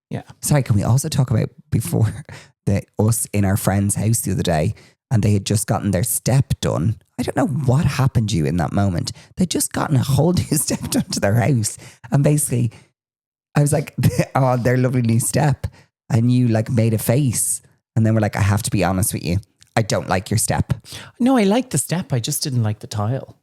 Yeah. Sorry, can we also talk about before us in our friend's house the other day, and they had just gotten their step done. I don't know what happened to you in that moment. They'd just gotten a whole new step done to their house. And basically, I was like, oh, their lovely new step. And you like made a face. And then we're like, I have to be honest with you. I don't like your step. No, I like the step. I just didn't like the tile.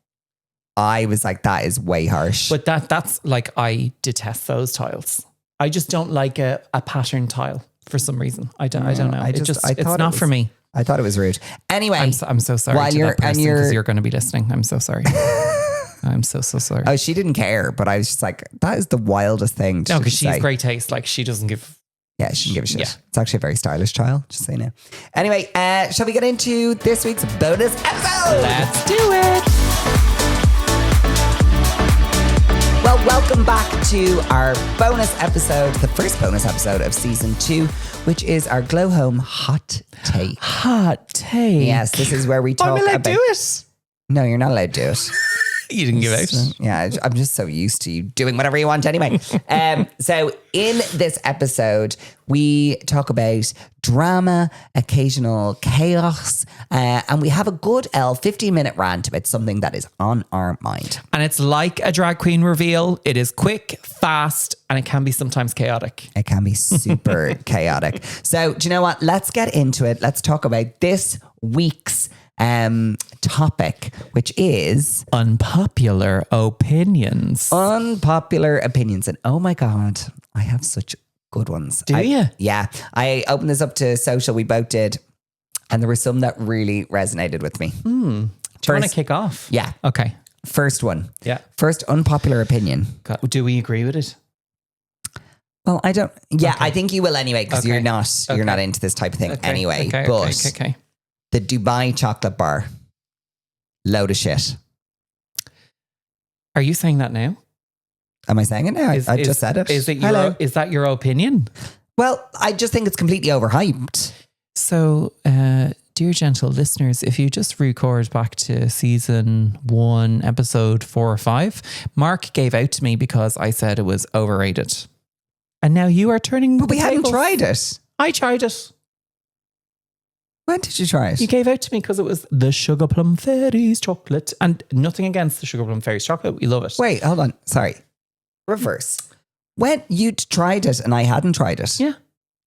I was like, that is way harsh. But that's like, I detest those tiles. I just don't like a pattern tile for some reason. I don't know. It's not for me. I thought it was rude. Anyway. I'm so sorry to that person because you're going to be listening. I'm so sorry. I'm so sorry. Oh, she didn't care, but I was just like, that is the wildest thing. No, because she's great taste. Like she doesn't give... Yeah, she can give a shit. Yeah. It's actually a very stylish child, just so you know. Anyway, shall we get into this week's bonus episode? Let's do it. Well, welcome back to our bonus episode, the first bonus episode of season 2, which is our Glow Home Hot Take. Hot Take. Yes, this is where we talk about... I'm allowed to do it. No, you're not allowed to do it. You didn't give out. Yeah, I'm just so used to you doing whatever you want anyway. So in this episode, we talk about drama, occasional chaos, and we have a good 15-minute rant about something that is on our mind. And it's like a drag queen reveal. It is quick, fast, and it can be sometimes chaotic. It can be super chaotic. So do you know what? Let's get into it. Let's talk about this week's topic, which is unpopular opinions. Unpopular opinions. And oh my God, I have such good ones. Do you? Yeah. I opened this up to social. We both did. And there were some that really resonated with me. Do you want to kick off? Yeah. Okay. First one. Yeah. First unpopular opinion. Do we agree with it? Well, I don't. Yeah, Okay. I think you will anyway, because you're not into this type of thing anyway. Okay. The Dubai chocolate bar. Load of shit. Are you saying that now? Am I saying it now? I just said it. Is that your opinion? Well, I just think it's completely overhyped. So, dear gentle listeners, if you just record back to season 1, episode 4 or 5, Mark gave out to me because I said it was overrated. And now you are turning But we hadn't tried it. I tried it. When did you try it? You gave out to me because it was the Sugar Plum Fairies chocolate. And nothing against the Sugar Plum Fairies chocolate. We love it. Wait, hold on. Sorry. Reverse. When you'd tried it and I hadn't tried it. Yeah.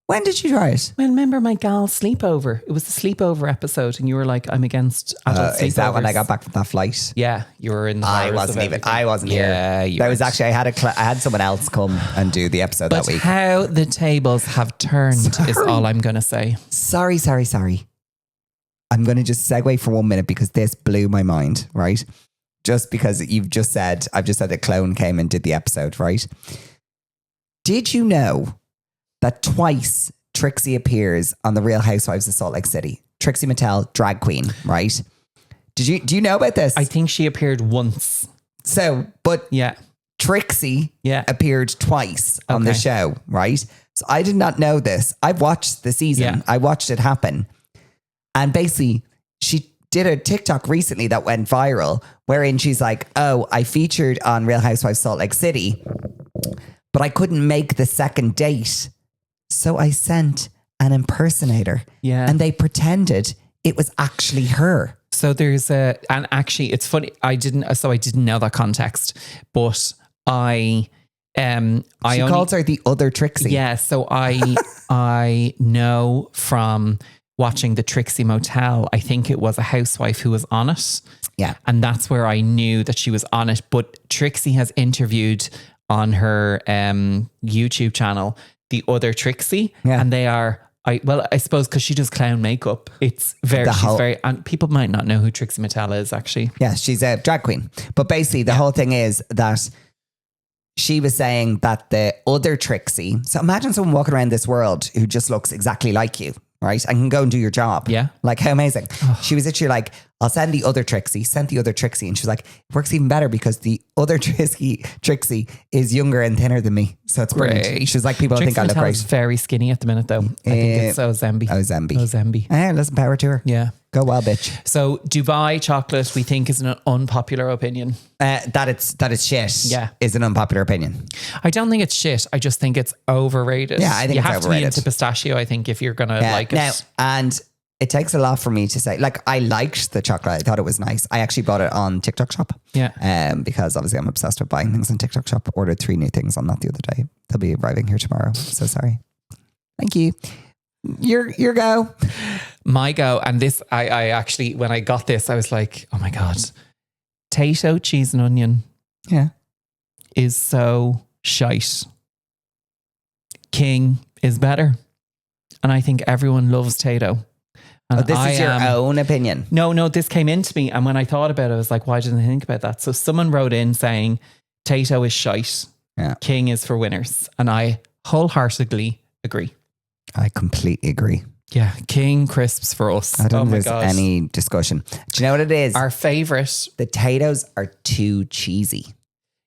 When did you try it? Well, remember my gal's sleepover? It was the sleepover episode, and you were like, "I'm against adult sleepovers." Is that when I got back from that flight? Yeah, you were in. I wasn't here. Yeah, that was actually I had someone else come and do the episode that week. How the tables have turned is all I'm going to say. Sorry. I'm going to just segue for 1 minute because this blew my mind. Right, just because I've just said that Clone came and did the episode. Right? Did you know that twice Trixie appears on The Real Housewives of Salt Lake City? Trixie Mattel, drag queen, right? Do you know about this? I think she appeared once. So, but yeah, Trixie appeared twice on the show, right? So I did not know this. I've watched the season. Yeah. I watched it happen. And basically, she did a TikTok recently that went viral wherein she's like, oh, I featured on Real Housewives of Salt Lake City, but I couldn't make the second date. So I sent an impersonator and they pretended it was actually her. So there's and actually it's funny. I didn't know that context, but she calls her the other Trixie. Yeah. So I know from watching the Trixie Motel, I think it was a housewife who was on it. Yeah. And that's where I knew that she was on it. But Trixie has interviewed on her YouTube channel the other Trixie, and they are I suppose because she does clown makeup, it's very and people might not know who Trixie Mattel is actually. Yeah, she's a drag queen, but basically the whole thing is that she was saying that the other Trixie. So imagine someone walking around this world who just looks exactly like you, right, and can go and do your job. Yeah, like how amazing. She was literally like, I'll send the other Trixie. Sent the other Trixie. And she was like, it works even better because the other Trixie is younger and thinner than me. So it's brilliant. Great. She was like, people think I look great. Is very skinny at the minute though. I think it's Zemby. Zemby. Yeah, listen, power to her. Yeah. Go well, bitch. So Dubai chocolate, we think, is an unpopular opinion. That it's shit. Yeah. Is an unpopular opinion. I don't think it's shit. I just think it's overrated. Yeah, I think you it's have overrated. to be into pistachio, I think, if you're going to like it. Now, and it takes a lot for me to say, like, I liked the chocolate. I thought it was nice. I actually bought it on TikTok Shop. Yeah. Because obviously I'm obsessed with buying things on TikTok Shop. Ordered 3 new things on that the other day. They'll be arriving here tomorrow. So sorry. Thank you. Your go. My go. And this, I actually, when I got this, I was like, oh my God. Tayto cheese and onion. Yeah. Is so shite. King is better. And I think everyone loves Tayto. But this is your own opinion. No, this came into me. And when I thought about it, I was like, why didn't I think about that? So someone wrote in saying, Tayto is shite. Yeah. King is for winners. And I wholeheartedly agree. I completely agree. Yeah. King crisps for us. I don't think there's any discussion. Do you know what it is? Our favourite. The Taytos are too cheesy.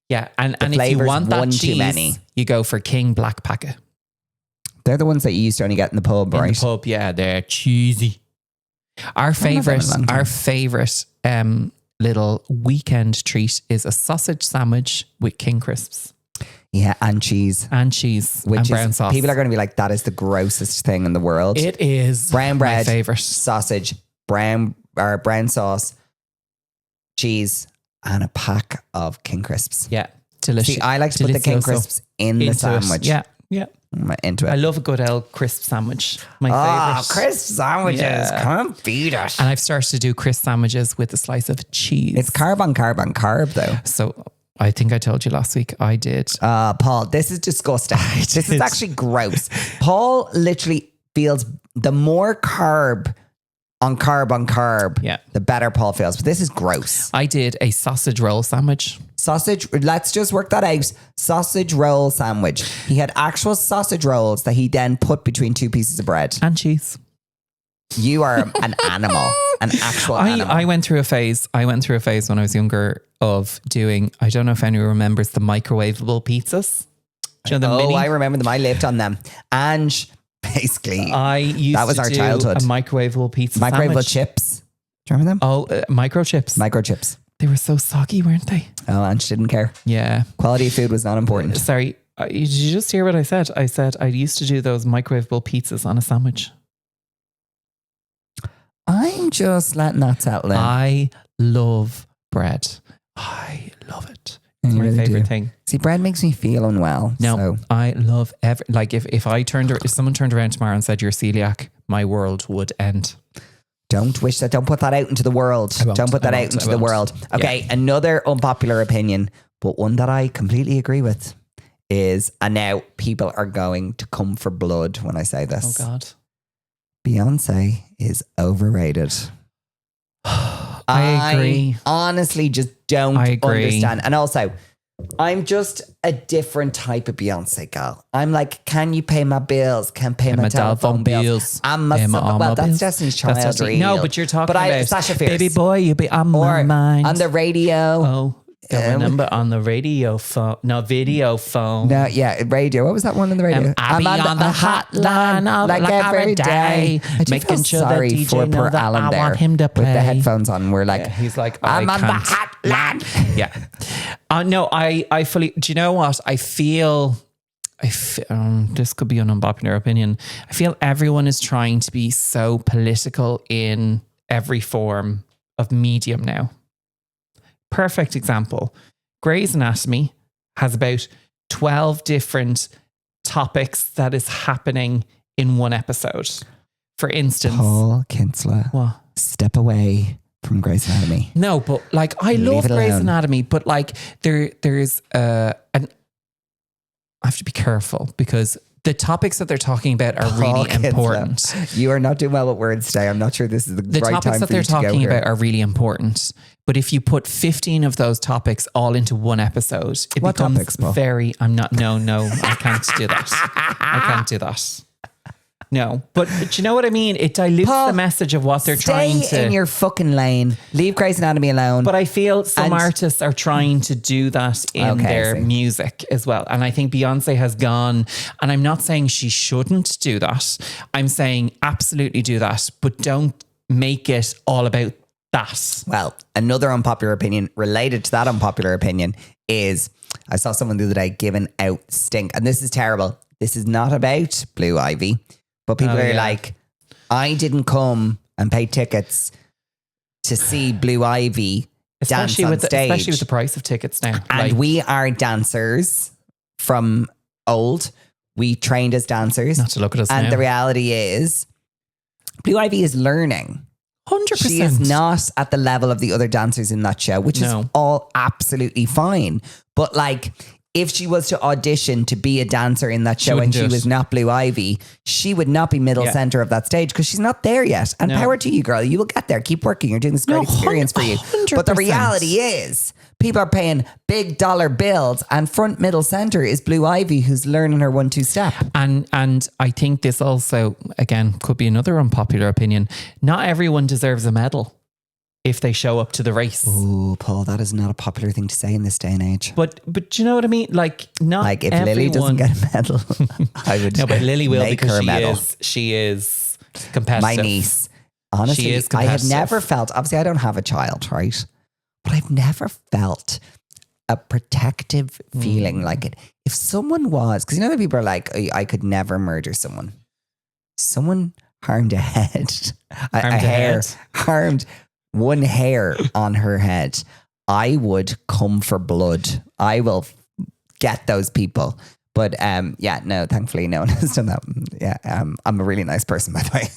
Yeah. And if you want that cheese, too many. You go for King Black Packet. They're the ones that you used to only get in the pub, right? In the pub, yeah. They're cheesy. Our favourite little weekend treat is a sausage sandwich with King crisps. Yeah, and cheese. And cheese. Which and brown sauce. People are going to be like, that is the grossest thing in the world. It is. Brown bread, my favourite. sausage, brown sauce, cheese, and a pack of King crisps. Yeah. Delicious. See, I like to put the King crisps in the sandwich. Yeah. Yeah. I'm into it. I love a good old crisp sandwich. My favourite. Crisp sandwiches. Yeah. Can't beat it. And I've started to do crisp sandwiches with a slice of cheese. It's carb on carb though. So I think I told you last week I did. Paul, this is disgusting. This is actually gross. Paul literally feels the more carb on carb, yeah, the better Paul feels. But this is gross. I did a sausage roll sandwich. Let's just work that out. Sausage roll sandwich. He had actual sausage rolls that he then put between 2 pieces of bread. And cheese. You are an animal. An actual animal. I went through a phase when I was younger of doing, I don't know if anyone remembers the microwavable pizzas. Do you know the mini? I remember them. I lived on them. And basically, that was our childhood. A microwavable pizza Microwavable chips. Do you remember them? Oh, microchips. Microchips. They were so soggy, weren't they? Oh, and she didn't care. Yeah. Quality of food was not important. Sorry. Did you just hear what I said? I said I used to do those microwavable pizzas on a sandwich. I'm just letting that settle in. I love bread. I love it. It's my really favorite thing. See, bread makes me feel unwell. No, so. I love like if someone turned around tomorrow and said you're celiac, my world would end. Don't put that out into the world. Don't put that out into the world. Okay, another unpopular opinion, but one that I completely agree with is, and now people are going to come for blood when I say this. Oh God. Beyonce is overrated. I agree. Honestly, just don't understand. And also, I'm just a different type of Beyonce girl. I'm like, can you pay my bills? Can pay my telephone bills? That's Destiny's Child. No, but you're talking about Sasha Fierce. Baby boy, you be on my mind. On the radio. Oh. Got my number on the radio phone. No, video phone. No, yeah, radio. What was that one on the radio? I'll be on the hotline like every day. Making sure the DJ for poor Alan there. I want him to play. With the headphones on. We're like, he's like, I'm on the hotline. Yeah. No, I fully, do you know what? I feel this could be an unpopular opinion. I feel everyone is trying to be so political in every form of medium now. Perfect example. Grey's Anatomy has about 12 different topics that is happening in one episode. For instance, Paul Kinsler. What? Step away from Grey's Anatomy. No, but like I love Grey's Anatomy, but like there's I have to be careful because the topics that they're talking about are really important. You are not doing well with words today. I'm not sure this is the right time for you to go here. The topics that they're talking about are really important. But if you put 15 of those topics all into one episode, it becomes very... I'm not... No, I can't do that. I can't do that. No. But do you know what I mean? It dilutes Paul, the message of what they're trying to... Stay in your fucking lane. Leave Grey's Anatomy alone. But I feel some artists are trying to do that in their music as well. And I think Beyonce has gone, and I'm not saying she shouldn't do that. I'm saying absolutely do that, but don't make it all about that. Well, another unpopular opinion related to that unpopular opinion is I saw someone the other day giving out stink. And this is terrible. This is not about Blue Ivy, but people are like, I didn't come and pay tickets to see Blue Ivy dance on stage. Especially with the price of tickets now. And we are dancers from old. We trained as dancers. Not to look at us now. And the reality is, Blue Ivy is learning. 100%. She is not at the level of the other dancers in that show, which is all absolutely fine. But like, if she was to audition to be a dancer in that show and she was not Blue Ivy, she would not be middle center of that stage because she's not there yet. And power to you, girl. You will get there. Keep working. You're doing this great experience for you. 100%. But the reality is, people are paying big dollar bills and front middle center is Blue Ivy who's learning her 1-2 step. And I think this also, again, could be another unpopular opinion. Not everyone deserves a medal if they show up to the race. Oh, Paul, that is not a popular thing to say in this day and age. But do you know what I mean? Like, not like if everyone, Lily doesn't get a medal, I would. No, but Lily will make because her a medal. She is competitive. My niece, honestly, She is I have competitive. never felt. Obviously, I don't have a child, right? But I've never felt a protective feeling like it. If someone was, because you know that people are like, I could never murder someone. Someone harmed a head, a hair, harmed one hair on her head. I would come for blood. I will get those people. But no, thankfully no one has done that. Yeah, I'm a really nice person, by the way.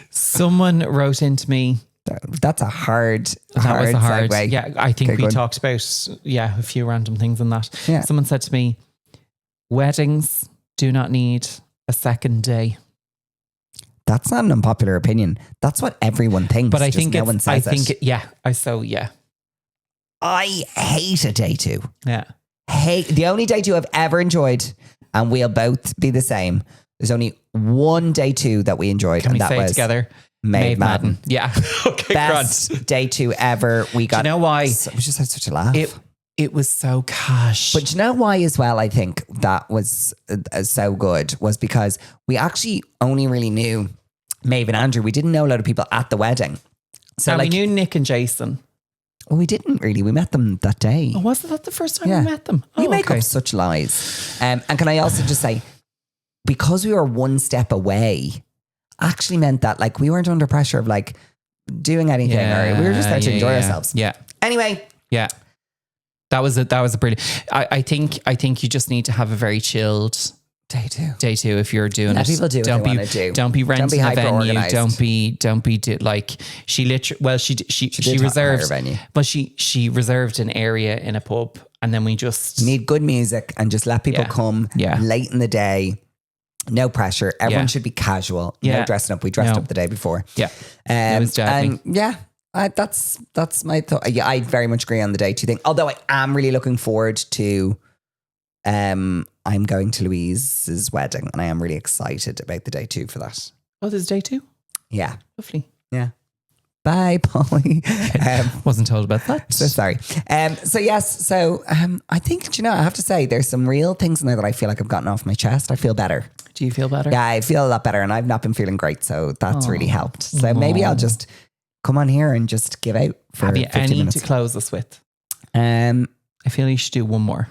Someone wrote into me. That's a hard segue. Yeah, I think we talked about a few random things in that. Yeah. Someone said to me, weddings do not need a second day. That's not an unpopular opinion. That's what everyone thinks. But I think no one says it. I hate a day two. Yeah. The only day two I've ever enjoyed, and we'll both be the same. There's only one day two that we enjoyed. Can we that say was it together? Maid Madden. Yeah. Okay, Best grand. day two ever. We got. Do you know why? We just had such a laugh. It was so cash. But do you know why as well? I think that was so good was because we actually only really knew Maeve and Andrew. We didn't know a lot of people at the wedding. So we knew Nick and Jason. Well, we didn't really. We met them that day. Oh, was that the first time we met them? You make up such lies. And can I also just say, because we were one step away, actually meant that like we weren't under pressure of like doing anything or we were just there to enjoy ourselves. Yeah. Anyway. Yeah. That was a brilliant. I think you just need to have a very chilled day two if you're doing it. People do what they want to do. Don't be renting a venue. Don't be like she literally. She reserved. But she reserved an area in a pub, and then we just need good music and just let people come late in the day. No pressure. Everyone should be casual. No dressing up. We dressed up the day before. Yeah. It was and that's my thought. Yeah, I very much agree on the day two thing. Although I am really looking forward to I'm going to Louise's wedding and I am really excited about the day two for that. Oh, there's day two? Yeah. Lovely. Yeah. Bye, Polly. Wasn't told about that. So sorry. So I think, I have to say there's some real things in there that I feel like I've gotten off my chest. I feel better. Do you feel better? Yeah, I feel a lot better and I've not been feeling great. So that's really helped. So maybe I'll just come on here and just give out for 50 minutes. Have you any to close us with? I feel you should do one more.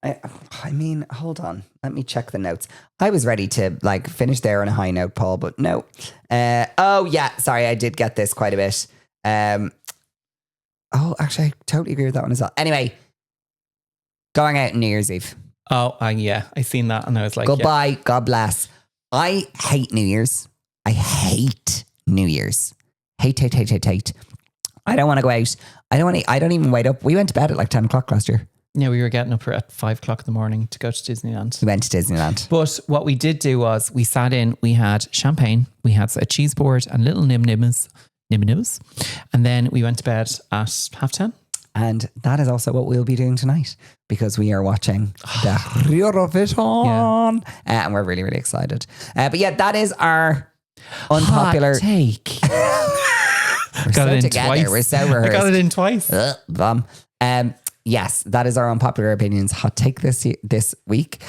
I mean, hold on. Let me check the notes. I was ready to like finish there on a high note, Paul, but no. Sorry, I did get this quite a bit. Actually, I totally agree with that one as well. Anyway, going out on New Year's Eve. Oh, I seen that and I was like, goodbye, God bless. I hate New Year's. I hate New Year's. Hate. I don't want to go out. I don't even wait up. We went to bed at like 10 o'clock last year. Yeah, we were getting up at 5 o'clock in the morning to go to Disneyland. We went to Disneyland. But what we did do was we sat in, we had champagne, we had a cheese board and little nibs. And then we went to bed at 10:30. And that is also what we'll be doing tonight because we are watching the Eurovision. And we're really, really excited. But yeah, that is our unpopular hot take. We're Got so it in together. twice. We're so rehearsed. I got it in twice. Yes, that is our unpopular opinions hot take this week.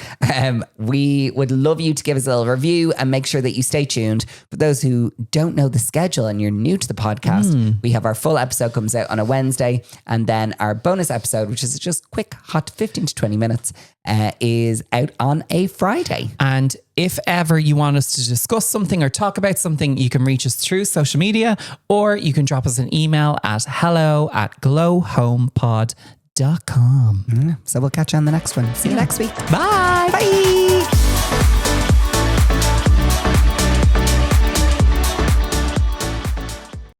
We would love you to give us a little review and make sure that you stay tuned. For those who don't know the schedule and you're new to the podcast, we have our full episode comes out on a Wednesday, and then our bonus episode, which is just quick, hot 15 to 20 minutes, is out on a Friday. And if ever you want us to discuss something or talk about something, you can reach us through social media, or you can drop us an email at hello@glowhomepod.com. So we'll catch you on the next one. See you next week. Bye. Bye.